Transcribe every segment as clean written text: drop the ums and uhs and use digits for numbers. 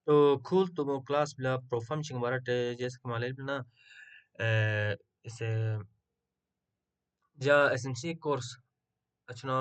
तो cool to mo class bla profam ching bara te jes kmalel na ese ja SMC course achno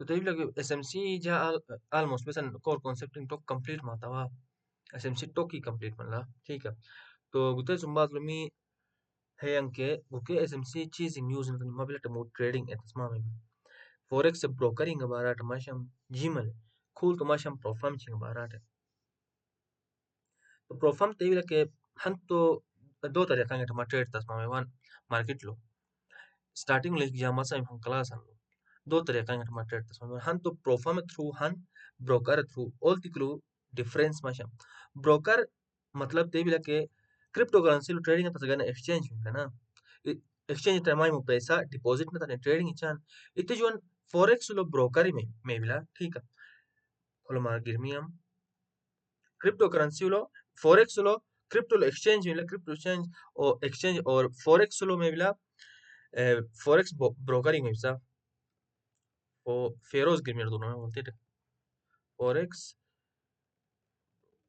तो तभी लगे SMC जा almost बस core concept तो complete माता वा SMC तो की complete मतलब ठीक है तो गुते सुम्बात लमी है अंके गुके SMC चीज news ने तो मबिल टमो trading एतस्मा में forex brokering बारा टमाशम जिमल cool टमाशम profam चिंग बारा तो profam तभी लगे हम तो दो तरीके का टमा trade तस्मा में वन market लो starting like jama sa हम class हम दो तरीका हैं हमारे ट्रेड तस्वीर हन तो प्रोफाम थ्रू हन ब्रोकर थ्रू ऑल तिकलू डिफरेंस माशा ब्रोकर मतलब ते बिला के क्रिप्टो करेंसी लो ट्रेडिंग तस गना एक्सचेंज है ना एक्सचेंज टाइम में पैसा डिपॉजिट ना तने ट्रेडिंग चान इते जोन फॉरेक्स लो ब्रोकर में बिला ठीक है खोलो मार गिरमियम क्रिप्टो करेंसी लो फॉरेक्स लो क्रिप्टो लो एक्सचेंज में एक्सचेंज और फॉरेक्स लो में बिला फॉरेक्स ब्रोकरिंग में बिसा वो फेरोज गिरमियर दोनों में बोलते हैं फॉरेक्स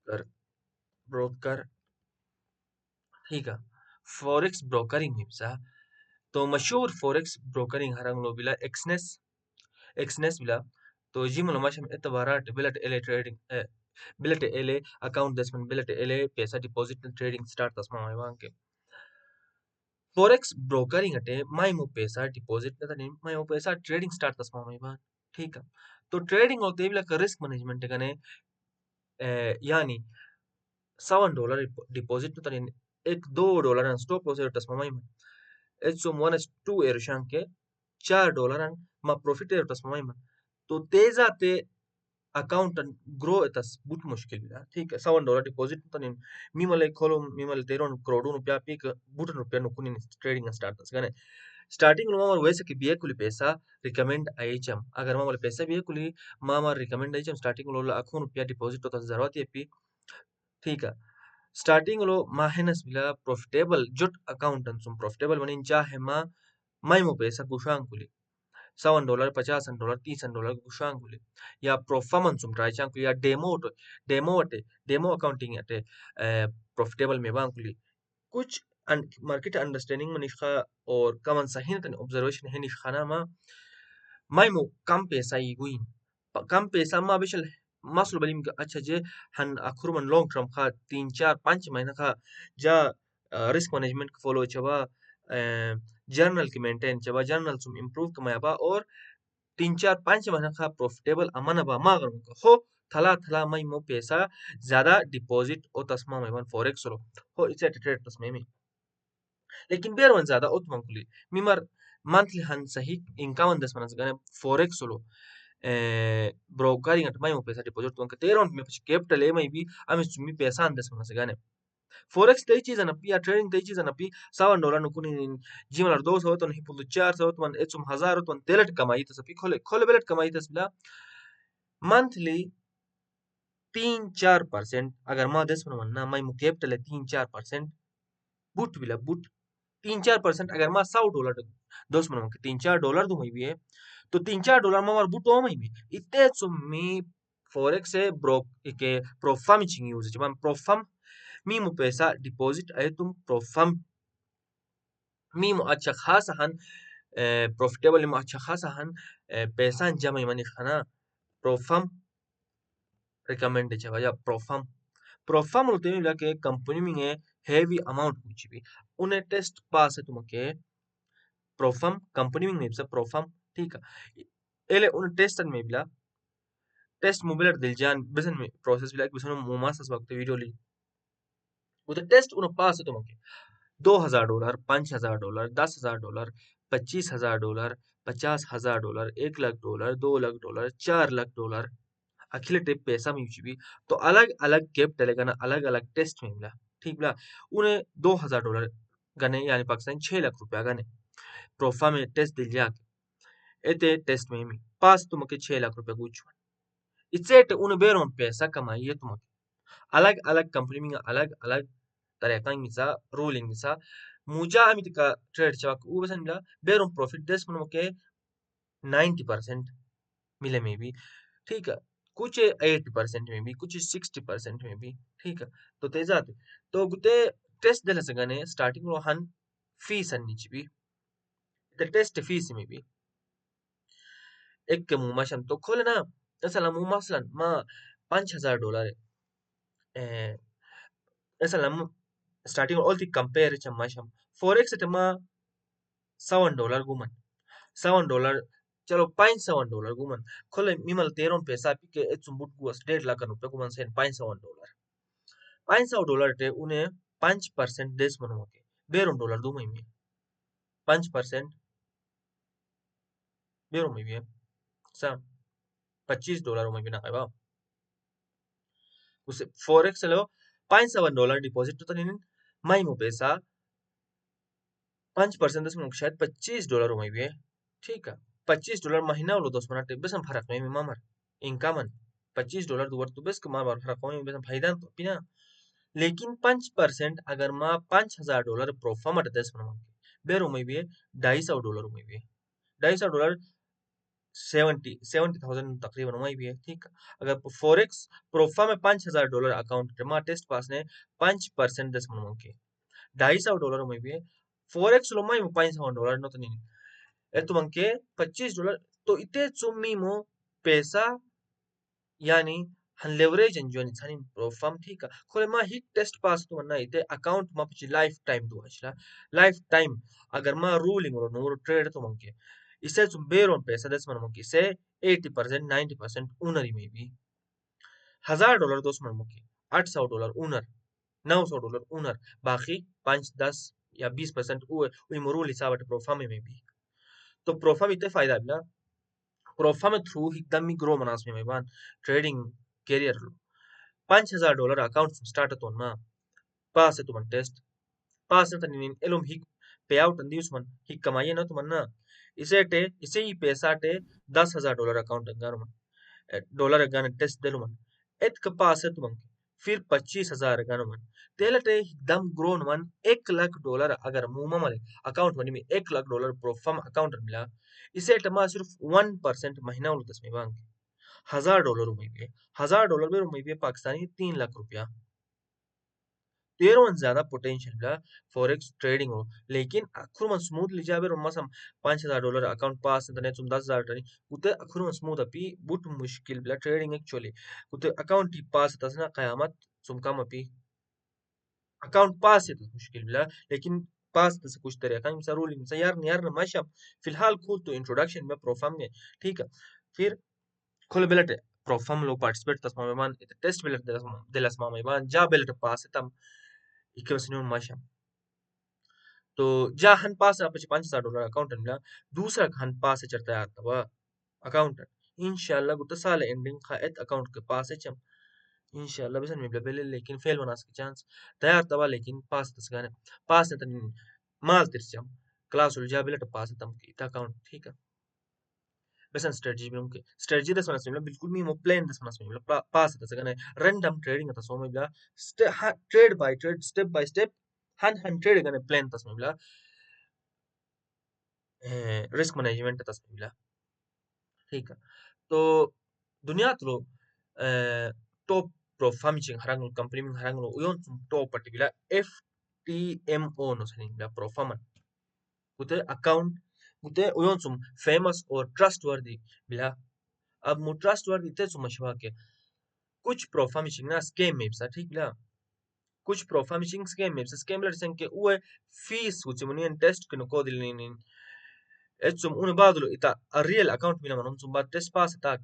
ब्रोकर ठीक है फॉरेक्स ब्रोकरिंग हिप्सा तो मशहूर फॉरेक्स ब्रोकरिंग हरंग लो बिला एक्सनेस बिला तो जी मलो मशम एतबाराट बिलट एले ट्रेडिंग बिलट एले अकाउंट दसमन बिलट एले पैसा डिपॉजिट ट्रेडिंग स्टार्ट तस्मा वांग के फॉरेक्स ब्रोकरिंग अटे माई मो पैसा डिपॉजिट न तने माई मो पैसा ट्रेडिंग स्टार्ट तस्मा वांग ठीक है तो ट्रेडिंग होते बिला रिस्क मैनेजमेंट कने यानी $7 डिपॉजिट तो एक $2 स्टॉप लॉस तस्मा Etsum one is two erushanke $4 ma profit tasmai man तो तेजा ते अकाउंट ग्रो एतस बुट मुश्किल बिला ठीक है $7 डिपॉजिट तने मिमले खोलो मिमले 13 करोड़ रुपया पीक बुट रुपया नुकुनी ट्रेडिंग स्टार्ट तस गने स्टार्टिंग लो मामर वैसे कि बिए कुली पैसा रिकमेंड आईचम अगर मामले पैसा बिए कुली मामर रिकमेंड आईचम स्टार्टिंग लो लाखों रुपया डिपॉजिट तो तस जरूरत है पी ठीक है स्टार्टिंग लो माहेनस बिला प्रॉफिटेबल जुट अकाउंटेंट सुम प्रॉफिटेबल बनिन चाहे मा माइमो पैसा कुशांकुली $7 $50 $30 कुशांकुली या प्रोफामन सुम ट्राई चांकुली या डेमो अकाउंटिंग अटे प्रॉफिटेबल में बांकुली कुछ मार्केट अंडरस्टैंडिंग में निष्खा और कमन सही तन ऑब्जर्वेशन है निष्खाना मा माइमो कम पैसा इगुइन कम पैसा मा बिशल मसल बलिम अच्छा जे हन अखुरमन लॉन्ग टर्म खा 3 4 5 महीना खा जा रिस्क मैनेजमेंट फॉलो चबा जर्नल की मेंटेन चबा जर्नल सुम इम्प्रूव कमायाबा और 3 4 5 महीना खा प्रॉफिटेबल अमन बा मागर हो थला थला मई मो पैसा ज्यादा डिपॉजिट ओ तस्मा में फॉरेक्स हो इसे ट्रेड तस्मे में लेकिन बेर वन ज्यादा उत मंकुली मिमर monthly han sahi income andas manas gane forex solo brokering at mai mo pesa deposit tuan ka teron me capital e mai bi ami sumi pesa andas manas gane forex te chiza na pi trading te chiza na pi $7 no kuni jimalar 200 ton hipulu 400 ton etsum 1000 ton telet kamai tas pi khole belet kamai tas bila monthly 3 4% अगर माँ 10 ना मैं capital है 3 4% boot बिला boot 3 4% अगर माँ $100 दोस्त मनो के $3 4 दूँ भी है तो $3 4 माँ मार बूट ओ में भी इतने सुम्मी फॉरेक्स है ब्रोक के प्रोफाम चिंग यूज़ जब हम प्रोफाम मी मु पैसा डिपॉजिट आए तुम प्रोफाम मी मु अच्छा खासा हन प्रॉफिटेबल मु अच्छा खासा हन पैसा जमा मनी खाना प्रोफाम रिकमेंड है या प्रोफाम प्रोफाम होते हैं लगे कंपनी में है हेवी अमाउंट कुछ भी उन्हें टेस्ट पास है तुमके प्रोफाम कंपनी में नहीं प्रोफाम ठीक है एले उन टेस्ट में बिला टेस्ट मोबिलर दिलजान बिसन में प्रोसेस बिला बिसन मुमास वक्त वीडियो ली वो टेस्ट उन पास है तुमके $2000 $5000 $10000 $25000 $50000 $1 लाख 2 लाख 4 लाख अखिल टेप पैसा में भी तो अलग अलग कैप डलेगा ना अलग अलग टेस्ट में मिला ठीक बिला उन्हें $2000 गने यानी पाकिस्तानी 6 लाख रुपया गने प्रोफा में टेस्ट दिल जाके एते टेस्ट में मी पास तुमके 6 लाख रुपया गुच इसेट उन बेरों पैसा कमाइए तुमके अलग अलग कंपनी में अलग अलग तरह का मिसा रूलिंग मिसा मुजा अमित का ट्रेड चवाक वो बसन मिला बेरों प्रॉफिट देश में मुके 90% मिले में भी ठीक है कुछ 80% में भी कुछ 60% में भी ठीक है तो तेजाते तो गुते टेस्ट दिला सगने स्टार्टिंग रो हन फीस अन्निच भी ते टेस्ट फीस में भी एक के मुंह मशम तो खोले ना ऐसा मुंह मसलन मा $5000 ऐसा लम स्टार्टिंग ऑल थी कंपेयर चम्मशम फॉरेक्स तमा $7 गुमन $7 चलो $5 गुमन खोले मिमल तेरों पैसा पी के एचुम बुट गुस 1.5 लाख रुपए गुमन सेन $500 टे उन्हें 5% देश मनो के बेरों डॉलर दो महीने 5% बेरों में भी है सा $25 में भी ना है उसे फॉरेक्स लो $5 डिपॉजिट तो नहीं माई मो पैसा 5% दस में शायद $25 में भी है ठीक है $25 महीना वालो 10 मिनट बस हम फर्क में मामर इनकम $25 दुवर तो बस कमा बार फर्क में बस हम फायदा तो पिना लेकिन 5% अगर माँ $5000 प्रोफामट 10 मिनट बेरो में भी है $250 में भी है $250 70,000 तकरीबन वही भी है ठीक है अगर फॉरेक्स प्रोफा में $5000 अकाउंट जमा टेस्ट पास ने 5% 10 मिनट के $250 में भी है फॉरेक्स लो में $500 नो तो नहीं तुम अंके $25 तो इतने चुम्मी मो पैसा यानी हन लेवरेज एंजॉय छानी प्रोफाम ठीक है खोले मा हिट टेस्ट पास तो ना इते अकाउंट मा पिछ लाइफ टाइम दो अच्छा लाइफ टाइम अगर मा रूलिंग रो नो ट्रेड तो मंके इसे तुम बेरों पैसा दस मन मुकी से 80% 90% उनरी में भी $1000 दोस्त मन मुकी $800 उनर $900 उनर बाकी 5 10 या 20% वो मरूल हिसाब प्रोफा में भी तो प्रोफा में इतने फायदा बिना प्रोफा में थ्रू एकदम ही ग्रो मनास में बान ट्रेडिंग कैरियर लो $5000 अकाउंट स्टार्ट तो ना पास है तुम टेस्ट पास है तनी एलोम हिक पे आउट अंदी उसमन हिक कमाइए ना तुम ना इसे ही पैसा टे $10,000 अकाउंट अंगार डॉलर गन टेस्ट देलु मन एत कपास है तुम फिर 25,000 गन मन तेलटे एकदम ग्रोन मन $1 लाख अगर मुमा मले अकाउंट मनी में $1 लाख प्रोफाम अकाउंट मिला इसे टमा सिर्फ 1% महीना उल दस में बांग $1,000 में भी $1,000 में भी पाकिस्तानी 3 लाख रुपया तेरवन ज्यादा पोटेंशियल बिला फॉरेक्स ट्रेडिंग हो लेकिन अखुर मन स्मूथली जाबे रोमा सम $5,000 अकाउंट पास तने तुम 10,000 टनी उते अखुर मन स्मूथ अपी बुट मुश्किल बिला ट्रेडिंग एक्चुअली उते अकाउंट ही पास तसना कयामत तुम कम अपी अकाउंट पास है तो मुश्किल बिला लेकिन पास तस कुछ तरह का इंसा रूलिंग से यार माशा फिलहाल खुद तो इंट्रोडक्शन में प्रोफाम में ठीक है फिर खुल बिलट प्रोफाम लोग पार्टिसिपेट तस्मा में मान टेस्ट बिलट दिलस्मा में मान जा बिलट पास है तम इक्वेशन माशा तो जा हन पास आप $5,000 अकाउंट मिला दूसरा हन पास चढ़ता है तब अकाउंट इंशाल्लाह गुत्ता साल एंडिंग खा एत अकाउंट के पास है चम इंशाल्लाह बस में बेले लेकिन फेल बना सके चांस तैयार तबा लेकिन पास तस गाने पास ने तन माल तिरचम क्लास उल जा बिलट पास तम की अकाउंट ठीक है बस स्ट्रेटजी में उनके स्ट्रेटजी दस मनस में बिल्कुल मी मो प्लान दस मनस में पास तस गाने रैंडम ट्रेडिंग तस में बिला trade by trade step by step हन हन ट्रेड गाने प्लान तस में बिला रिस्क मैनेजमेंट तस में बिला ठीक है तो दुनिया तो top प्रोफार्मिंग harang company ming harang lo uyon zum top particular FTMO no sanin la performance ute account ute uyon zum famous और trustworthy bila अब मु trustworthy ते zum मशवा के कुछ प्रोफार्मिंग ना स्कैम में सा ठीक bila कुछ प्रोफार्मिंग स्कैम में स्कैम लर संके उए फीस कुछ मुनियन टेस्ट के को दिल nin zum un badlo ita a real account mina manon zum ba test pass ta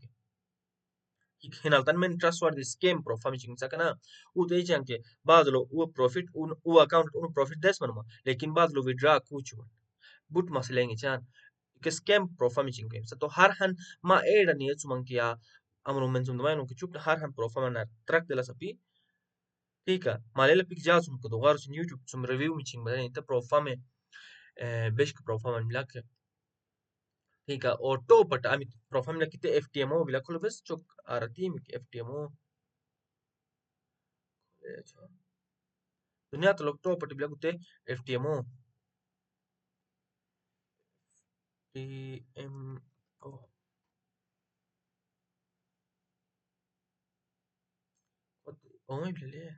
hinaltan trustworthy scam performing sakana u te chanke badlo u profit u account un profit des manuma लेकिन badlo withdraw kuch but maslengi chan ke scam performing game sa to har han ma era ni chumang kia amro men zum damaino ke chup har han performance track de la sapi Tika, malela pik jasum ko dogar sun YouTube sum review miching badani inta profame beşk profame milak. Tika, o to but amit profame la kite FTMO bila kulu bes çok arati mi FTMO. Dunia to lok to but bila kute FTMO. TMO. ओ मैं bila le.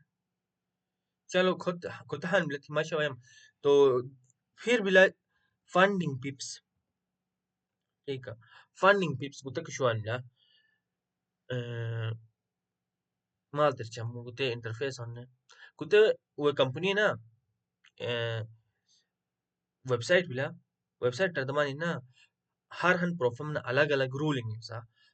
चलो खुद खुद han bila timasha wayam. तो फिर bila funding pips. ठीक है funding पिप्स कुते कशवान ला माल terчаму कुते इंटरफेस onne कुते वो कंपनी ना वेबसाइट बिला वेबसाइट तर्दमानी ना हर हन प्रोफम ना अलग अलग रूलिंग सा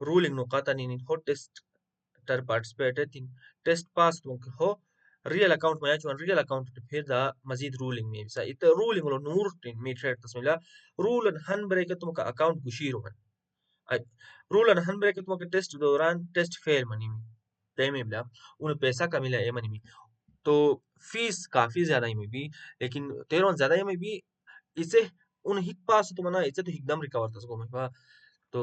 ruling no katani ni hot test tar participated test pass donc ho real account maya chuan real account te phir da mazid ruling me sa ite ruling lo nur tin me trade tasmila rule and han break tumka account gushiro man rule and han break tumka test दौरान test fail money में तय में बिला उन्हें पैसा का मिला a money में तो फीस काफी ज्यादा ही में भी लेकिन तेरह ज्यादा ही में भी इसे उन हिक पास तो मना इसे तो एकदम रिकवर तसको में बा तो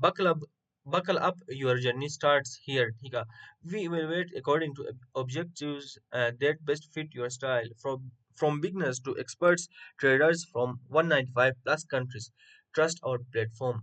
buckle up buckle up your journey starts here ठीक है we evaluate according to objectives that best fit your style from beginners to experts traders from 195 plus countries trust our platform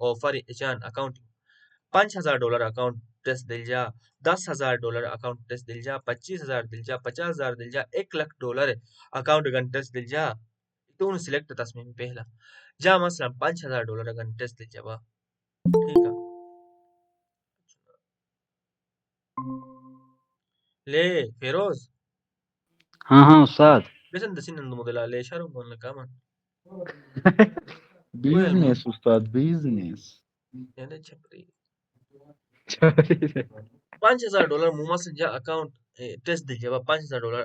offer echan account $5,000 account test दिल जा $10,000 account test दिल जा 25,000 दिल जा 50,000 दिल जा $1,00,000 अकाउंट गन टेस्ट दिल जा तो उन सिलेक्ट तस्मीम पहला जा मसला $5,000 गन टेस्ट दिल जा बा ठीक है ले फेरोज हाँ हाँ उस्ताद बेसन दसिन नंद मोदला ले शारो बोलने का मन कोयल मन बिजनेस उस्ताद बिजनेस यानी छपरी $5,000 मुमा से जा अकाउंट टेस्ट दिल जा बा $5,000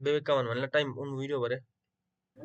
बेबे का मन टाइम उन वीडियो बरे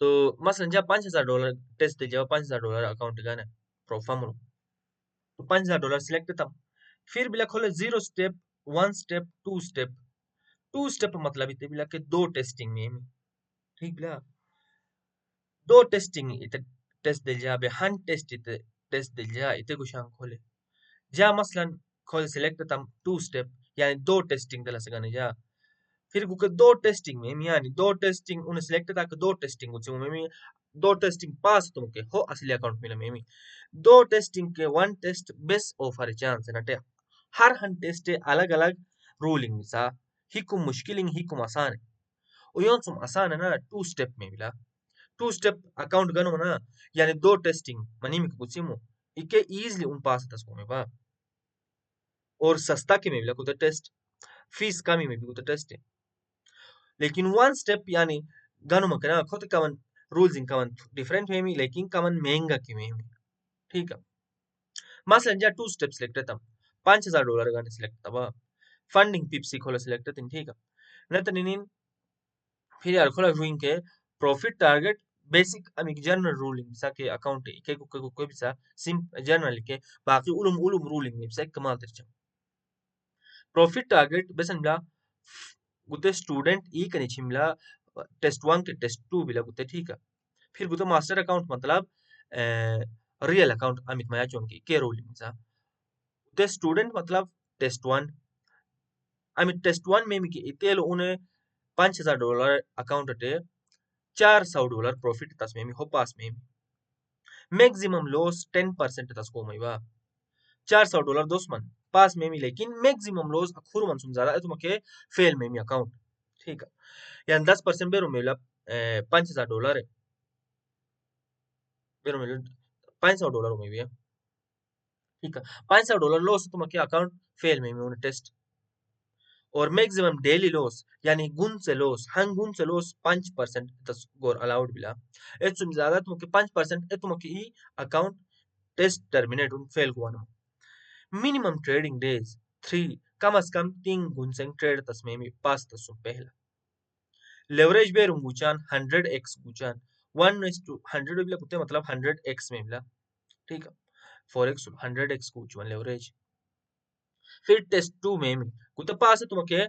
तो मसलन जब $5,000 टेस्ट दे जब $5,000 अकाउंट गana प्रोफाम तो $5,000 सिलेक्ट था फिर बिला खोले 0 स्टेप 1 स्टेप 2 स्टेप 2 स्टेप मतलब इते बिला के दो टेस्टिंग में ठीक बिला दो टेस्टिंग इते टेस्ट दे जा बे हन टेस्ट इते टेस्ट दे जा इते कुछ खोले जा मसलन खोले सिलेक्ट था 2 स्टेप यानी दो टेस्टिंग दला से गने जा फिर कुके दो टेस्टिंग में यानी दो टेस्टिंग उन्हें सिलेक्ट था कि दो टेस्टिंग उसे में दो टेस्टिंग पास तुमके हो असली अकाउंट मिला में दो टेस्टिंग के one test base offer chance नटे हर हन टेस्ट अलग अलग रूलिंग सा हिकुम मुश्किलिंग हिकुम आसान उयों तुम आसान है ना 2 स्टेप में मिला 2 स्टेप अकाउंट गनो ना यानी दो टेस्टिंग मनी में कुछ सिमो इके इजीली उन पास तस्को में बा और सस्ता के में मिला कुछ टेस्ट फीस कमी में भी कुछ टेस्ट लेकिन 1 स्टेप यानी गनु मकना खोते कवन रूल्स इन कवन डिफरेंट वे में लेकिन कवन महंगा की में ठीक है मसलन जा 2 स्टेप सिलेक्ट तम $5,000 गाने सिलेक्ट तबा फंडिंग पिप्सी खोला सिलेक्ट तिन ठीक है न तनिन फिर यार खोला रूइंग के प्रॉफिट टारगेट बेसिक अमिक जनरल रूलिंग सा के अकाउंट के कोई भी सा सिम जनरल के बाकी उलुम उलुम रूलिंग में से कमाल तरचा प्रॉफिट टारगेट बेसन बला गुते स्टूडेंट ई कनी छिमला टेस्ट 1 के टेस्ट 2 बिला गुते ठीक है फिर गुते मास्टर अकाउंट मतलब रियल अकाउंट अमित माया चोन की के रोलिंग सा गुते स्टूडेंट मतलब टेस्ट 1 अमित टेस्ट 1 में की इतेल उन्हें $5,000 अकाउंट अटे $400 प्रॉफिट तस में हो पास में मैक्सिमम लॉस 10% तस को में $400 दोस्त पास में लेकिन मैक्सिमम लॉस अखुर मन सुन ज्यादा तुम के फेल में अकाउंट ठीक है यानी 10% बेरो मेला $5,000 है बेरो मेला $500 में भी है ठीक है $500 लॉस तुम के अकाउंट फेल में उन्हें टेस्ट और मैक्सिमम डेली लॉस यानी गुण से लॉस हंग गुण से लॉस 5% तस गोर अलाउड बिला ए तुम ज्यादा तुम के 5% ए तुम के अकाउंट टेस्ट टर्मिनेट उन फेल को मिनिमम ट्रेडिंग डेज 3 कम अज कम 3 गुंसेंग ट्रेड तस्मेमी पास तसुम पहला लेवरेज बेरुम गुचान 100x गुचान 1:100 बिला कुते मतलब 100x में बिला ठीक है फॉरेक्स 100x गुचान लेवरेज फिर टेस्ट 2 में कुते पास तुमके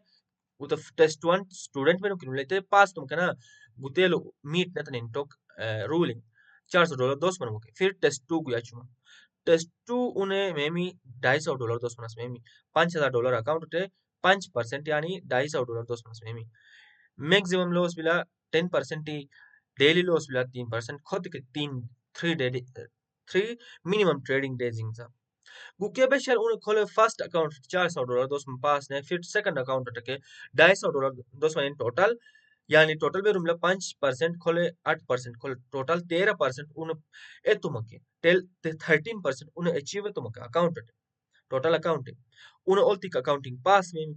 कुते टेस्ट 1 स्टूडेंट में किनु लेते पास तुमके ना गुतेलो मीट ना तनिन टोक रूलिंग $400 dos मनमुके फिर टेस्ट 2 गुया चुमा टेस्ट 2 उन्हें मेमी $250 dos मनस मेमी $5,000 अकाउंट टे 5% यानी $250 dos मनस मेमी मैक्सिमम लॉस बिला 10% ही डेली लॉस बिला 3% खुद के 3 मिनिमम ट्रेडिंग डेजिंग सा गुके बेशर उन खोले फर्स्ट अकाउंट $400 dos में पास ने फिर सेकंड अकाउंट टके $250 dos में टोटल यानी टोटल पे रुमला 5% खोले 8% खोले टोटल 13% उन एतुमके टेल 13% उन अचीव तुमके अकाउंट टोटल अकाउंट उन ओल्टिक अकाउंटिंग पास में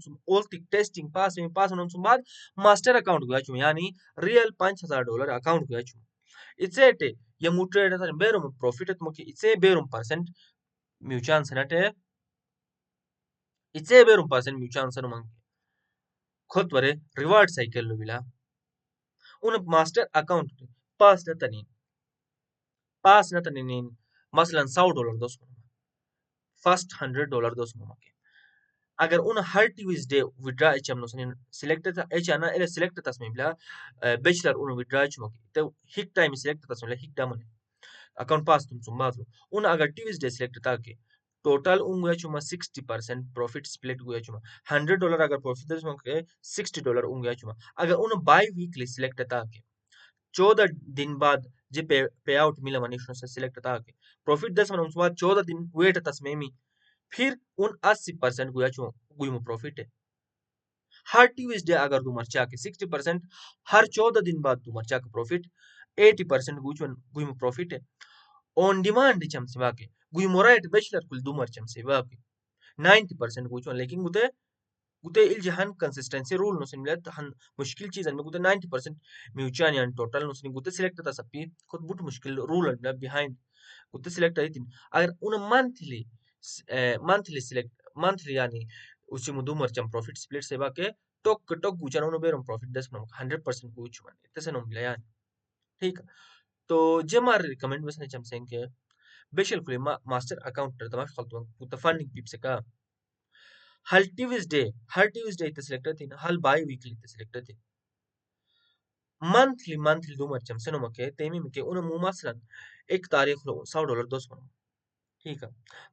सुम ओल्टिक टेस्टिंग पास में सुम बाद मास्टर अकाउंट गया चुम यानी रियल $5,000 अकाउंट गया चुम इसेटे ये मुट्रेड था बेरुम प्रॉफिट तुमके इसे बेरुम परसेंट म्यूचुअल सनटे इसे बेरुम परसेंट म्यूचुअल सनुमंग खुद वरे रिवार्ड साइकिल लो बिला उन मास्टर अकाउंट पास न तनिन मसलन $100 दोस फर्स्ट $100 दोस मके अगर उन हर ट्यूसडे विड्रा एचम नो सनिन सिलेक्ट था एच आना एले सिलेक्ट तस्मे बिला बैचलर उन विड्रा चमके तो हिक टाइम सिलेक्ट तस्मे हिक डामने अकाउंट पास तुम सुम्बादलो उन अगर ट्यूसडे सिलेक्ट था के टोटल उंगुया चुमा 60% प्रॉफिट स्प्लिट गुया चुमा $100 अगर प्रॉफिट दस मके $60 उंगुया चुमा अगर उन बाई वीकली सिलेक्ट था के 14 दिन बाद जे पे आउट मिला मनीष से सिलेक्ट था के प्रॉफिट 10 मन उसके बाद 14 दिन वेट तस्मेमी फिर उन 80% गुया चुमा गुइमो प्रॉफिट है हर ट्यूसडे अगर तू मर्चा के 60% हर 14 दिन बाद तू मर्चा के प्रॉफिट 80% गुइमो प्रॉफिट है ऑन डिमांड चम सिवा के गुइमो राइट बैचलर कुल दू मर्चम सिवा के 90% गुचो लेकिन गुते गुते इल जहान कंसिस्टेंसी रूल नो सिमिलर हन मुश्किल चीज में गुते 90% म्यूचुअल यान टोटल नो सिन गुते सिलेक्ट था सपी खुद बुट मुश्किल रूल बिहाइंड गुते सिलेक्ट आई थिन अगर उन मंथली सिलेक्ट मंथली यानी उसी मुदु मरचम प्रॉफिट स्प्लिट सेवा के टोक टोक गुचन उन बेरम प्रॉफिट 10 नो 100% गुच मन इतने नो मिला यानी ठीक तो जे मार रिकमेंड बस ने चम सेंके बेशल कुले मास्टर अकाउंट तमाश खलतो गुते फंडिंग पिप से का हर ट्यूसडे इते सिलेक्ट थी हल बाई वीकली इते सिलेक्ट थी मंथली दो मरचम से नो मके तेमी मके उन मुमासलन एक तारीख लो $100 दोस मनो ठीक है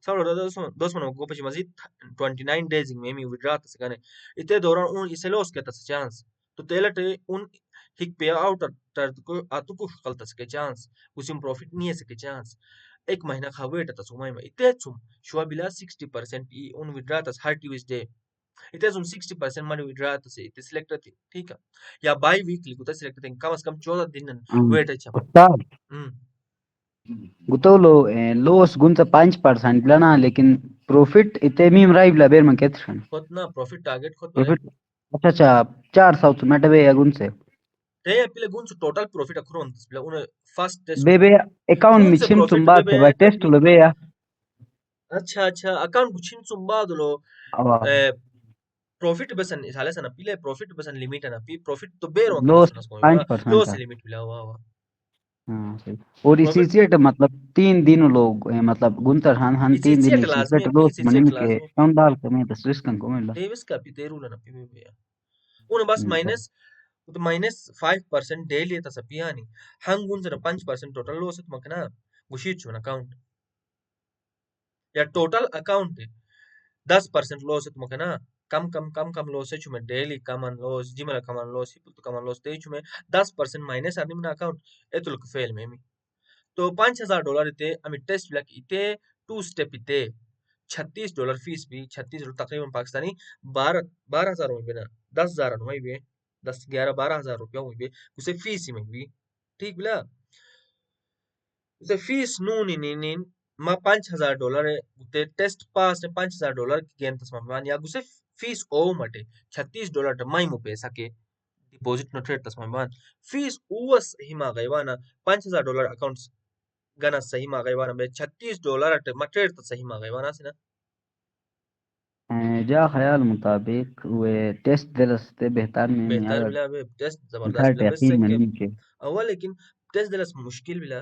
$100 दोस मनो को पची मजीद 29 डेज में मी विड्रा तस गने इते दौरान उन इसे लॉस के तस चांस तो तेलटे उन हिक पे आउट टर को आतु को कल तस के चांस उसिम प्रॉफिट नहीं है सके चांस एक महीना खा वेट तस उमाय में इते छुम शुआ बिला 60% ई उन विड्रा तस हर ट्यूसडे इथे अजून 60% मध्ये विड्रॉ तसे इथे सिलेक्ट होते ठीक है या बाय वीकली कुठे सिलेक्ट होते कम से कम 14 दिन वेट है Ustad, हम्म gutolo los gunta 5% lana लेकिन प्रॉफिट इते मीम राइव ला बेर में केतशन खुद ना प्रॉफिट टारगेट खुद वाले प्रॉफिट अच्छा अच्छा 400 तो मेटवे या गुनसे ते पिले गुण टोटल प्रॉफिट अखरो अंतस पिले उन फर्स्ट टेस्ट बेबे अकाउंट गुण में से छिम प्रॉफिट तुम्बा बेबे थे बा टेस्ट कपी लो बे या अच्छा अकाउंट गुचिन सुंबा दलो अवा प्रॉफिट बसन साले सना पिले प्रॉफिट बसन लिमिट है ना पी प्रॉफिट तो बेर वके लॉस बसन उसको वा 5% लो था से लिमिट पिला हुआ हुआ हाँ सही और इसी प्रॉफिट से मतलब 3 दिन लोग मतलब गुंतर हन हन इसी 3 दिन चेक इसी लाजमी से है पी लॉस इसी मनी चेक में के लाजमी कौन डाल के मैं तो रिस्क को मिला डेविस का पी तेरू ना पी बेबे उन बस माइनस तो -5% डेली तसा पियानी hangun जरा 5% टोटल लॉस मकना गुशीच अकाउंट या टोटल अकाउंट 10% लॉस मकना कम लॉस है चुमे डेली कमन लॉस जिमला कमन लॉस हिपुत कमन लॉस ते चुमे 10% माइनस आनी मना अकाउंट एतुल फेल में मी तो $5,000 इते अमी टेस्ट लक इते 2 स्टेप इते $36 फीस भी 36 तकरीबन पाकिस्तानी 12,000 में ना 10,000 में भी 10 11 12,000 रुपया में भी उसे फीस में भी ठीक बिला उसे फीस नून इन मा $5,000 उते टेस्ट पास ने $5,000 की गेन तस्मान या उसे फीस ओ मटे $36 माई मु पैसा के डिपॉजिट नो ट्रेड तस्मान फीस उवस हिमा गईवाना $5,000 अकाउंट्स गना सही मा गईवाना बे $36 मा ट्रेड तो सही मा गईवाना से ना जा ख्याल मुताबिक वे टेस्ट दरस्ते बेहतर में बेहतर यार बिला बे टेस्ट जबरदस्त घर बिला बस यकीन के मनी के अव्वल लेकिन टेस्ट दलस मुश्किल बिला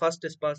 fastest pass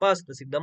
पास तस एकदम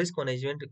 risk management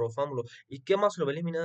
perform लो इक्के मास लो बली मिना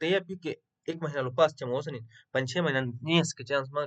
तैयार भी के एक महीना लो पास चमो सनी 5-6 महीना नहीं इसके चांस मा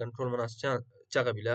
कंट्रोल मना चाका बिला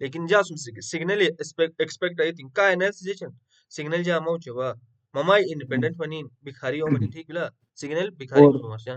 लेकिन जा सुन सिग्नल एक्सपेक्ट आई थिंक का एनालिसिस सिग्नल जा मौ चवा ममाई इंडिपेंडेंट मनी भिखारी ओ मनी ठीक बिला सिग्नल भिखारी और मनु मारचा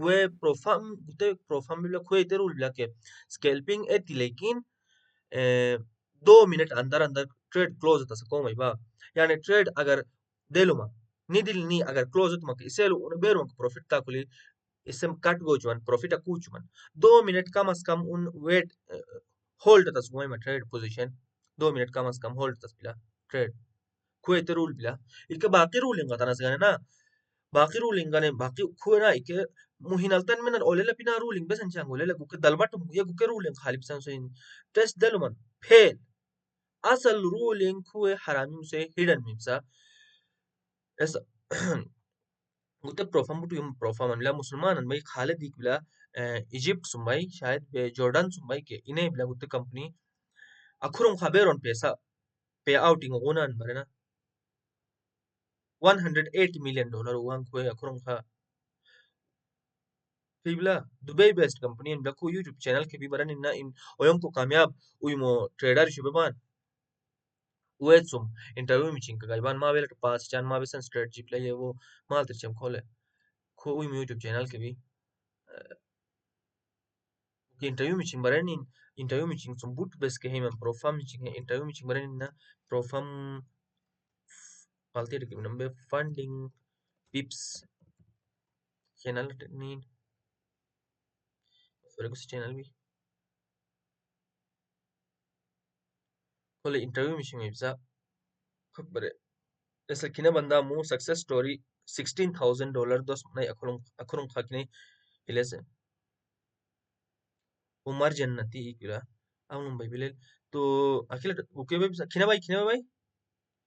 kue profam बिला kue ते rule बिला के scalping एती लेकिन 2 मिनट अंदर अंदर ट्रेड क्लोज होता सको भाई बा यानी ट्रेड अगर देलुमा नी दिल नी अगर क्लोज होता मक इसे बेरो प्रॉफिट ताकुली इससे कट गो चुवन प्रॉफिट अकू चुवन 2 मिनट कम अज कम उन वेट होल्ड तस में ट्रेड पोजीशन 2 मिनट कम अज कम होल्ड तस बिला ट्रेड कुए ते रूल बिला इके बाकी रूलिंग का तनस गने ना बाकी रूलिंग गने बाकी कुए ना इके मुहिनल्तन में ओलेला पिना रूलिंग बेसन चांग ओलेला गुके दलबट ये गुके रूलिंग खाली बिसन सो टेस्ट देलुमन फेल असल ruling kuwe harami muse hidden mimsa esa gute profam butu yum profam anla musulman an bai khalid dik bila egypt sumbai shayad be jordan sumbai ke ine bila gute company akhurum khaberon pesa pay outing onan barena $180 million wan kuwe akhurum kha fibla dubai based company en blaku youtube channel ke bi baran inna in oyom ko kamyab uymo trader shubeban Uetsum interview mi chinka gaiban ma bela pass chan ma besan strategy play ye वो mal terchem khole ko ui mi YouTube channel ke bi ki interview mi ching baranin interview mi ching zum but bes ke himan profam mi ching interview mi ching baranin na profam palte de nambe funding tips channel ni sore ko channel bi kole interview mi ching bisa khak bare ऐसा किने बंदा मु success story $16,000 dos nay akhulum khakne hilese umar jannati ikira aunum bay bilel तो akila uke bay kine bay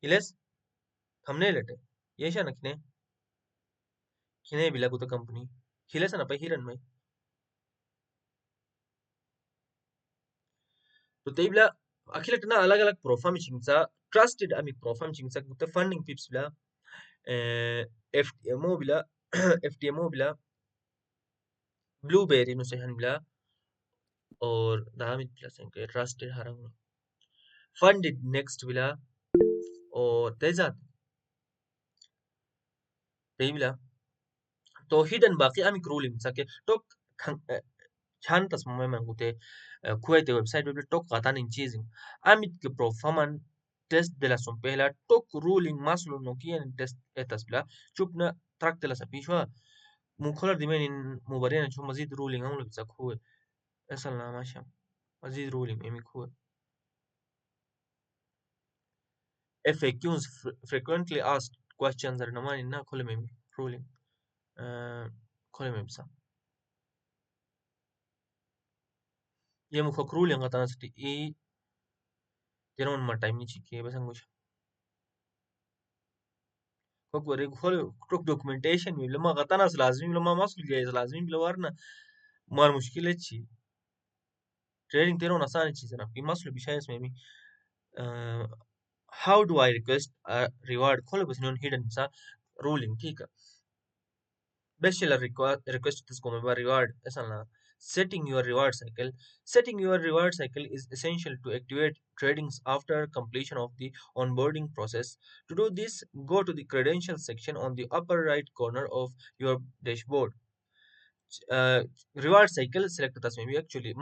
iles thumbnail ate yesha na kine bila kuta company hilesa na pay hiran bay तो तेबला akila tana alag alag profile chingsa trusted ami profile chingsa kuta funding tips bila FTMO bila FTMO bila blueberry no sehan bila और damit bila senke trusted harang funded next bila और तेजात तेबला तो hidden बाकी ami ruling sake tok छान tasmama mangute kuwaite website web tok katan in chasing amit ke profaman test de la sompela tok ruling maslo no kien test etas bla chupna track de la sapishwa mukholar dimen in mubarena chu mazid ruling amlo bisa kuwe asal na masha mazid ruling emi kuwe FAQs frequently asked questions are naman inna khole memi ruling khole memsa ye mukhok ruling atana sati e tenon ma time ni chiki besangush Kokore kok documentation mi lama qatanas lazimi lama masul jayz lazimi bila warna mar mushkila chi trading tero nasani chi sana fi masul bishayes maybe uh, how do I request a reward kolo bas non hidden sa ruling ठीक है special request इसको मैं reward ऐसा ना setting your reward cycle is essential to activate tradings after completion of the onboarding process. To do this, go to the credentials section on the upper right corner of your dashboard. Reward cycle select तस्में भी actually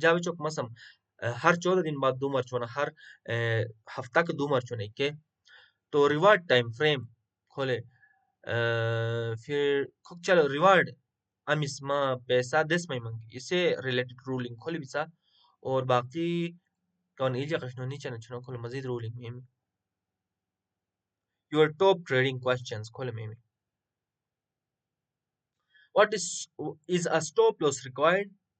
जावे चोक मसम हर 14 दिन बाद दो मर्चोना हर हफ्ता के दो मर्चोने के तो रिवार्ड टाइम फ्रेम खोले फिर चलो रिवार्ड अमिस मा पैसा दस मई मंगी इससे रिलेटेड रूलिंग खोले बिसा और बाकी कौन इजा कशनो नीचे नचनो खोले मजीद रूलिंग में your top trading questions खोले में what is a stop loss required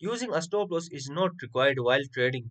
using a stop loss is not required while trading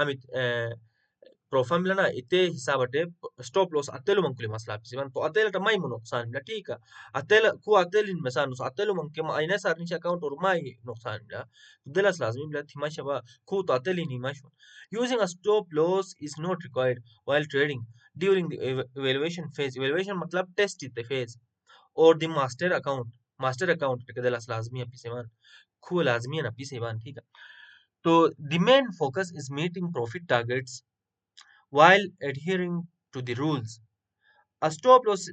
amit profam lana ite hisabate stop loss atelu mankuli masla siban to atela ta mai noksan bila tika atela ku atelin mesan nus atelu manke ma aina sar niche account or mai noksan bila delas lazmi bila thima shaba ku to ateli ni mash using a stop loss is not required while trading during the evaluation phase evaluation matlab test ite phase or the master account ke delas lazmi api seman ku lazmi na api seban ठीक है तो the main focus is meeting profit targets while adhering to the rules. A stop loss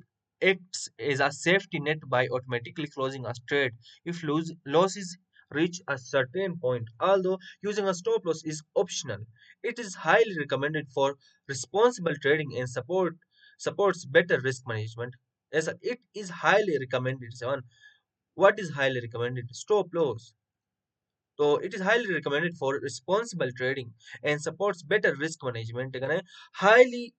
acts as a safety net by automatically closing a trade if losses reach a certain point. Although using a stop loss is optional, it is highly recommended for responsible trading and supports better risk management. As it is highly recommended. Seven. What is highly recommended? Stop loss. So it is highly recommended for responsible trading and supports better risk management. Highly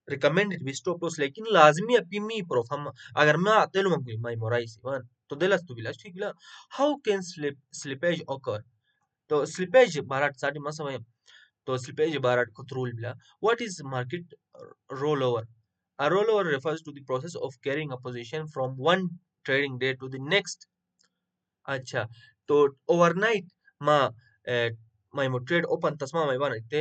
recommended भी stop loss लेकिन लाजमी अपनी मी prof हम अगर मैं आते लो मंगुई माई mori one तो देलास तो बिलास ठीक बिला how can slippage occur तो slippage बारात साठी मसा वय तो slippage बारात को रूल बिला what is market rollover a rollover refers to the process of carrying a position from one trading day to the next अच्छा तो overnight मा माई मो ट्रेड ओपन तस्मा माई वन इते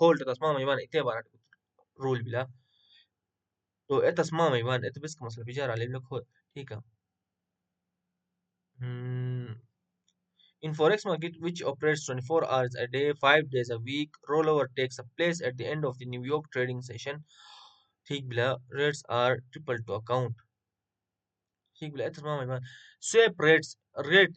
hold tas mama iban ite barat rule bila तो etas mama iban et bes masla bijara le lok hod ठीक है Hmm, in forex market which operates 24 hours a day 5 days a week rollover takes a place at the end of the New York trading session ठीक bila rates are triple to account ठीक bila etas mama iban swap rates rate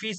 fees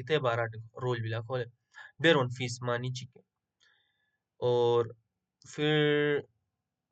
ite barat rule bila खोले Barron fees मानी चिके और फिर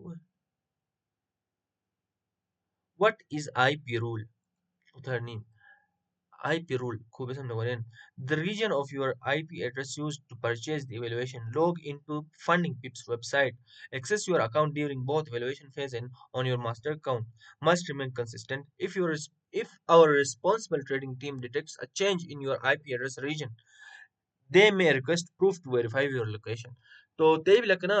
हुआ what is IP rule उदाहरण IP rule खूब समझ Varane the region of your IP address used to purchase the evaluation log into funding pips website access your account during both evaluation phase and on your master account must remain consistent if our responsible trading team detects a change in your IP address region they may request proof to verify your location तो ते भी लकना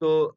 तो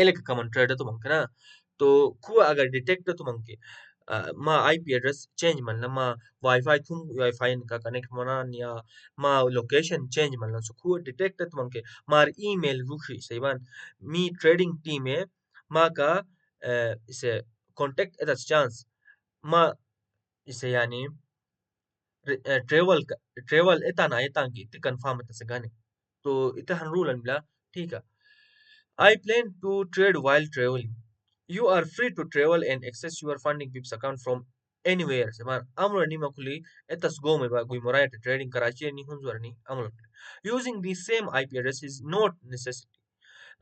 elek kaman trader to mankana to kuwa agar detect to manke ma IP address change malna ma wifi thum wifi ka connect manan ya ma location change malna so kuwa detect to manke mar email rushi saiban mi trading team e ma ka इसे contact at a chance ma इसे yani travel travel etana etangi ti confirm ta segane तो ita han rule bila ठीक है I plan to trade while traveling. You are free to travel and access your funding pips account from anywhere. Seman amro ni makuli etas go me ba gui morai trading Karachi ni hunzwar ni amro. Using the same IP address is not necessary.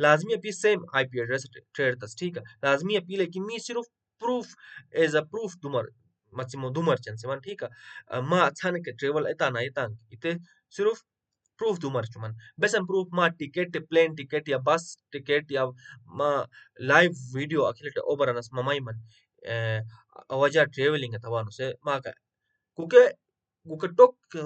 लाजमी अपनी same IP address trade तस ठीक है लाजमी अपनी लेकिन मी सिर्फ proof as a proof दुमर मचिमो दुमर चन से मान ठीक है मा अच्छा ने के ट्रेवल एता ना एता इते सिर्फ proof dumar cuman besan proof ma ticket plane ticket ya bus ticket ya ma live video akilete obaranas mamai man eh, awaja traveling tabano se ma ka kuke kuke tok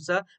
bisa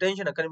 tension अकन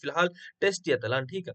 फिलहाल test या तलान ठीक है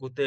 कुते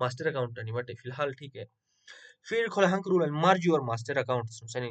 master account नहीं but फिलहाल ठीक है फिर खोला hunk rule Marge your master account Sunny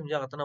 समझा गतना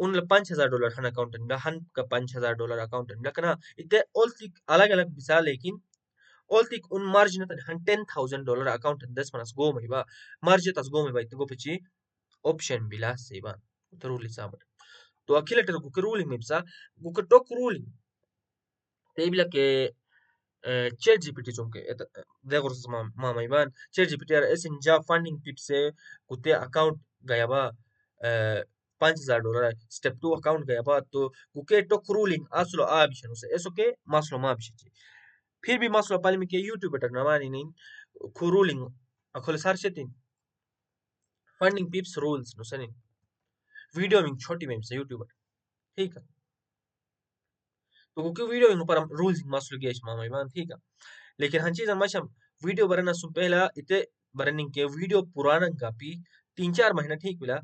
उनला $5,000 हन अकाउंट ला हन का $5,000 अकाउंट ला कना इते ऑल थिक अलग अलग बिसा लेकिन ऑल थिक उन मार्जिन तन हन $10,000 अकाउंट दस मनस गो मैबा मार्जिन तस गो मैबा इते गो पिची ऑप्शन बिला सेबा तरुली साबर तो अखिल टर गुक रूलिंग मिप्सा गुक टोक रूलिंग तेबिला के chat GPT chunke de gorsos mama iban chat GPT ara esin ja funding tip se kutte account gaya ba $5,000 step 2 account gaya ba तो कुके तो क्रूलिंग असलो आ बिशन से एसो के मासलो मा बिशन फिर भी मासलो पाली में के यूट्यूब बटन नवानी नहीं क्रूलिंग अखोल सार शेतिन फंडिंग पिप्स रूल्स नो सनी वीडियो में छोटी में से यूट्यूबर ठीक है तो कुके वीडियो में पर रूल्स मासलो गेश मामा इबान ठीक है लेकिन हंची जमशम वीडियो बरना सु पहला इते बरनिंग के वीडियो पुराना कापी 3-4 महीना ठीक बिला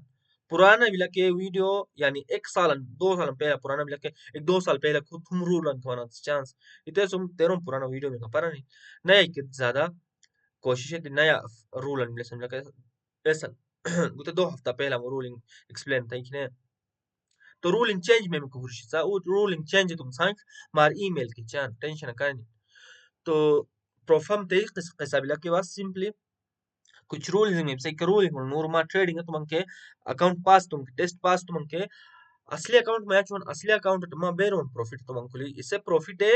पुराना बिला के वीडियो यानी 1 साल 2 साल पहला पुराना बिला के 1-2 साल पहला खुद तुम रूल अंकवाना चांस इते सुम तेरो पुराना वीडियो में पर नहीं नया के ज्यादा कोशिश है नया रूल अन समझा के ऐसा गुते 2 हफ्ता पहला वो रूलिंग एक्सप्लेन था कि तो रूलिंग चेंज में कुछ सा वो रूलिंग चेंज तुम सांग मार ईमेल की चान टेंशन करनी तो प्रोफाम ते qisabila के बाद सिंपली कुछ रूल में से एक रूल नूरमा ट्रेडिंग तुमके अकाउंट पास तुमके टेस्ट पास तुमके असली अकाउंट मैच वन असली अकाउंट तुम बेरोन प्रॉफिट तुमको इससे प्रॉफिट है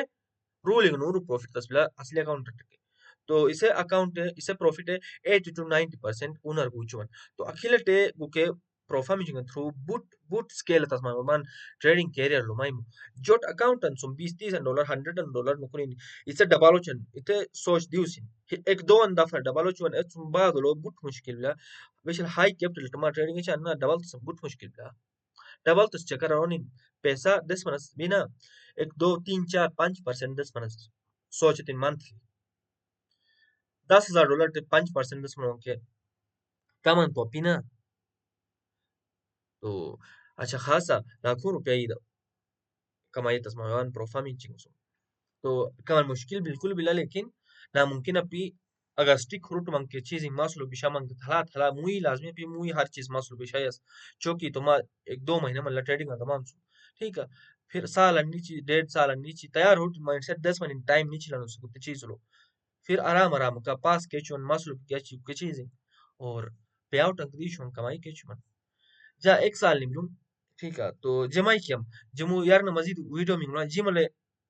रूलिंग नूर प्रॉफिट तसला असली अकाउंट के तो इसे अकाउंट है इसे प्रॉफिट है 80 to 90% उनर गुचवन तो अखिल टे Guke performing through boot scale तस्मा मन ट्रेडिंग कैरियर लो माइम जोट अकाउंटेंट सुम $20-30 $100 नुकुनी इसे डबालो चन इते सोच दिउसिन एक दो दफा डबालो चन एत सुम बादलो बुट मुश्किल ला बेशल हाई कैपिटल टमा ट्रेडिंग चन ना डबल तो बुट मुश्किल ला डबल तो चक्कर रोनिन पैसा 10 मनस बिना 1 2 3 4 5% 10 मनस सोचते मंथली $10,000 ते 5% 10 मनों के कमन तो पिना तो अच्छा खासा लाखों रुपया ही कमाई तस्मान परफॉर्मिंग चिंगसो तो कमन मुश्किल बिल्कुल बिला लेकिन नामुमकिन अपनी अगर स्टिक रूट मंग के चीज मासलो बिशा मंग थला थला मुई लाजमी भी मुई हर चीज मासलो बिशा यस चौकी तो मा 1-2 महीने मतलब ट्रेडिंग का तमाम सु ठीक है फिर साल नीचे 1.5 साल नीचे तैयार हो माइंडसेट 10 महीने टाइम नीचे लानो सकते चीज लो फिर आराम आराम का पास के चुन मासलो के चीज और पे आउट अंक कमाई के चुन जा 1 साल निमलुम ठीक है तो जमाई कियम जमु यार न मजीद वीडियो मिंगला जिमले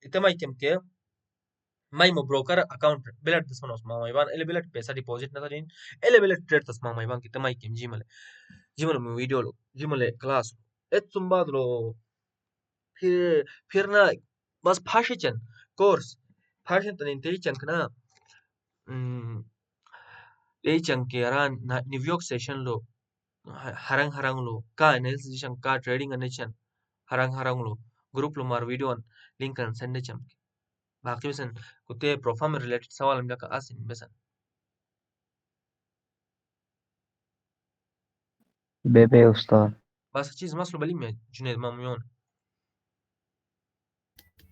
इतमाई कियम के माइमो ब्रोकर अकाउंट बिलट तस्मन osma maiban ele bilet pesa deposit na tarin ele bilet trade tasma maiban ki tamai kim jimale mu video lo jimale class et sumbad lo फिर ना बस फाशेचन कोर्स फाशेन तनिन तेइचन कना तेइचन के अरान न्यूयॉर्क सेशन लो harang harang lo ka analysis chang ka trading ane chan harang harang lo group lo mar video link kan send cham बाकी बेसन कुते perform related सवाल हम का आसिन बेसन बेबे उस्ताद बस चीज मसलो बली में जुनेद मामून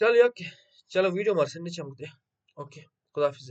चलो ओके चलो वीडियो मार सेंड चम कुते ओके खुदा हाफिज